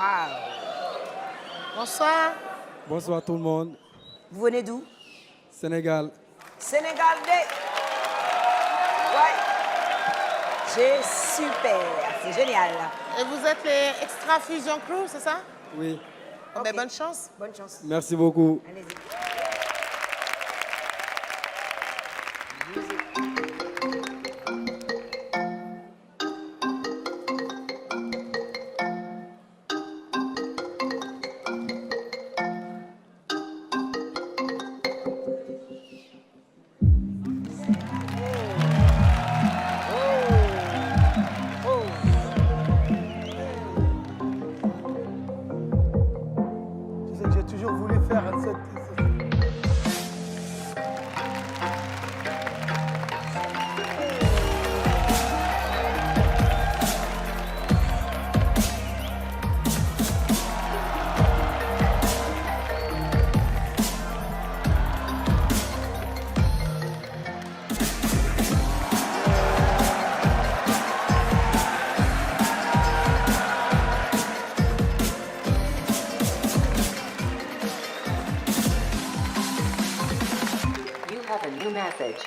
Wow. Bonsoir. Bonsoir tout le monde. Vous venez d'où? Sénégal. Sénégal day. Ouais. C'est super. C'est génial. Et vous êtes les Extra Fusion Crew, c'est ça? Oui. Oh, ben, bonne chance. Bonne chance. Merci beaucoup. Allez-y. Tu sais que j'ai toujours voulu faire cette... You have a new message.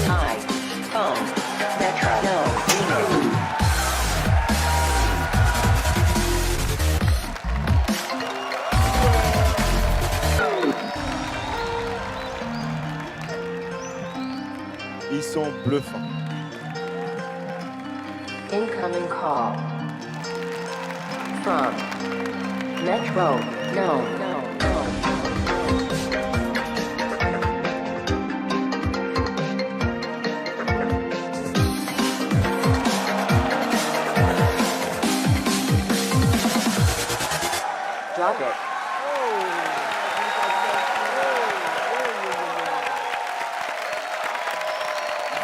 iPhone. Metro. No. Remove. Ils sont bluffants. Incoming call. From Metro. No. Drop it.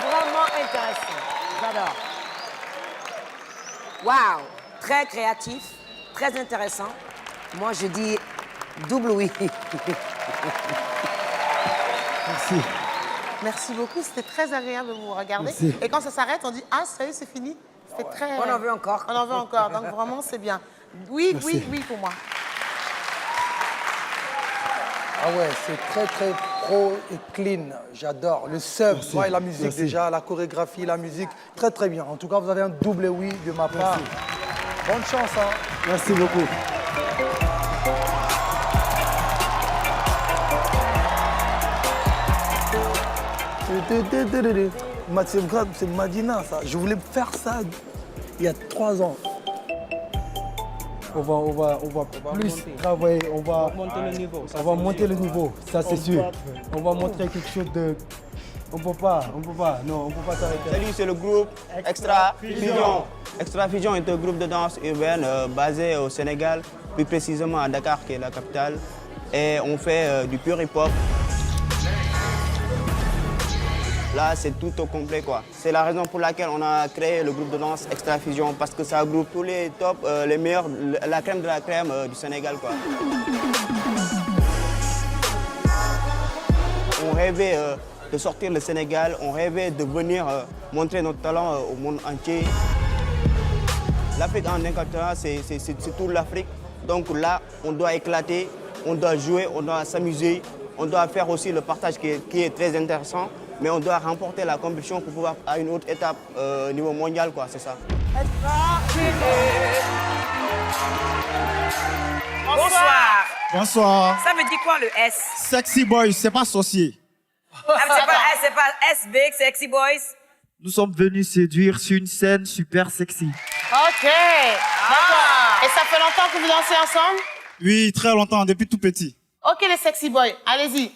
Vraiment intéressant. J'adore. Wow. Très créatif, très intéressant. Moi, je dis double oui. Merci. Merci beaucoup, c'était très agréable de vous regarder. Merci. Et quand ça s'arrête, on dit « Ah, ça y est, c'est fini ». C'était très... On en veut encore. On en veut encore, donc vraiment, c'est bien. Oui, Merci. oui pour moi. Ah ouais, c'est très très pro et clean. J'adore. Le sub, Merci. ouais, la musique Merci. déjà, la chorégraphie, la musique. Très très bien. En tout cas, vous avez un double oui de ma part. Bonne chance, hein. Merci beaucoup. C'est grave, c'est Madina, ça. Je voulais faire ça il y a 3 ans. On va plus travailler, on va monter le niveau, ça c'est sûr. On va montrer quelque chose de... On peut pas s'arrêter. Salut, c'est le groupe Extra Fusion. Extra Fusion est un groupe de danse urbaine basé au Sénégal, plus précisément à Dakar, qui est la capitale. Et on fait du pur hip-hop. Là, c'est tout au complet, quoi. C'est la raison pour laquelle on a créé le groupe de danse Extra Fusion, parce que ça regroupe tous les tops, les meilleurs, la crème de la crème du Sénégal, quoi. On rêvait de sortir le Sénégal, on rêvait de venir montrer notre talent au monde entier. L'Afrique en incarnant, c'est toute l'Afrique. Donc là, on doit éclater, on doit jouer, on doit s'amuser, on doit faire aussi le partage qui est très intéressant. Mais on doit remporter la compétition pour pouvoir à une autre étape au niveau mondial, quoi, c'est ça. Bonsoir. Bonsoir. Ça veut dire quoi le S? Sexy Boys, c'est pas sorcier. C'est pas S big, sexy boys. Nous sommes venus séduire sur une scène super sexy. OK. D'accord. Et ça fait longtemps que vous dansez ensemble? Oui, très longtemps, depuis tout petit. OK, les sexy boys, allez-y.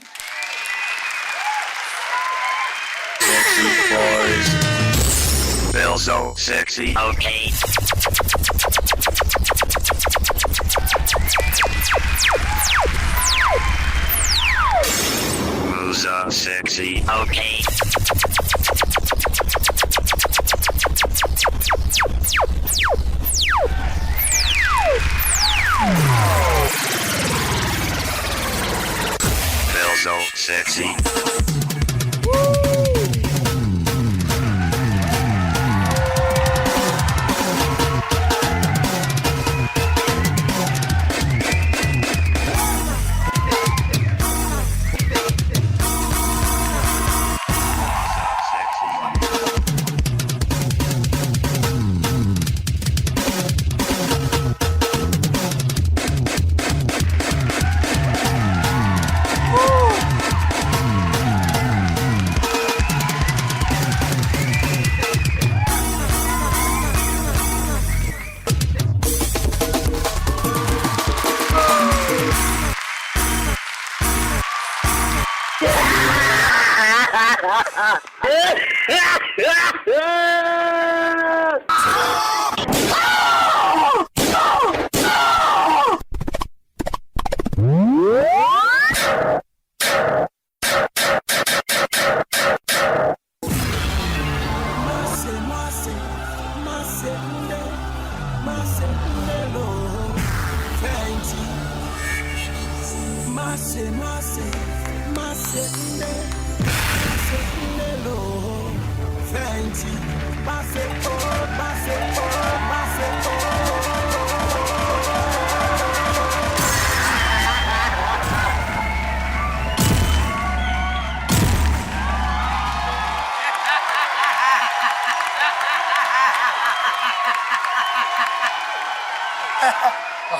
Feel so sexy. Okay. Moves are sexy. Okay. Feel so sexy.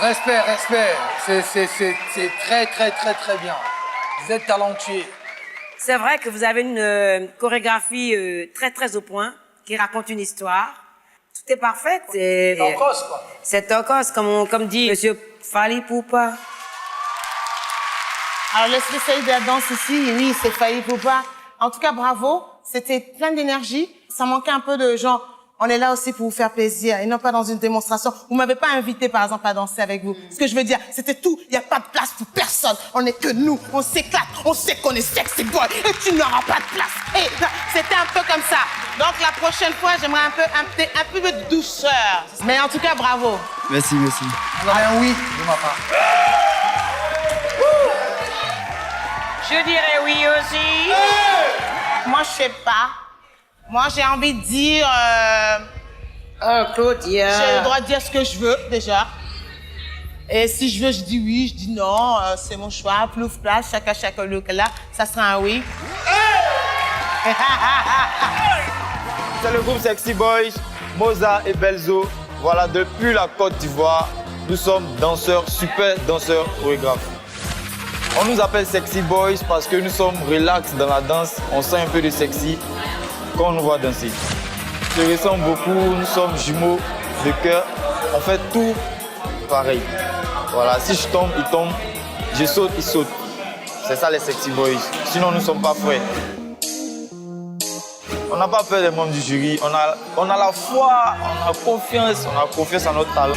Respect, respect. C'est très bien. Vous êtes talentueux. C'est vrai que vous avez une chorégraphie très au point, qui raconte une histoire. Tout est parfait. C'est Tokos, quoi. C'est Tokos, comme dit Monsieur Fally Poupa. Alors, le spécialiste de la danse ici, oui, c'est Fally Poupa. En tout cas, bravo. C'était plein d'énergie. Ça manquait un peu de genre, on est là aussi pour vous faire plaisir et non pas dans une démonstration. Vous m'avez pas invité, par exemple, à danser avec vous. Ce que je veux dire, c'était tout. Il n'y a pas de place pour personne. On n'est que nous. On s'éclate. On sait qu'on est sexy boy et tu n'auras pas de place. Et c'était un peu comme ça. Donc, la prochaine fois, j'aimerais un peu de douceur. Mais en tout cas, bravo. Merci, merci. Vous aurez un oui de ma part. Je dirais oui aussi. Moi, je sais pas. Moi, j'ai envie de dire... Claudia. J'ai le droit de dire ce que je veux, déjà. Et si je veux, je dis oui, je dis non. C'est mon choix. Plouf, place, chacun le là. Ça sera un oui. C'est le groupe Sexy Boys, Moza et Belzo. Voilà, depuis la Côte d'Ivoire, nous sommes danseurs, super danseurs chorégraphes. On nous appelle Sexy Boys parce que nous sommes relax dans la danse. On sent un peu de sexy quand on nous voit danser. Je ressemble beaucoup, nous sommes jumeaux de cœur. On fait tout pareil. Voilà, si je tombe, il tombe. Je saute, il saute. C'est ça les Sexy Boys. Sinon, nous ne sommes pas frères. On n'a pas peur des membres du jury. On a la foi, on a confiance en notre talent.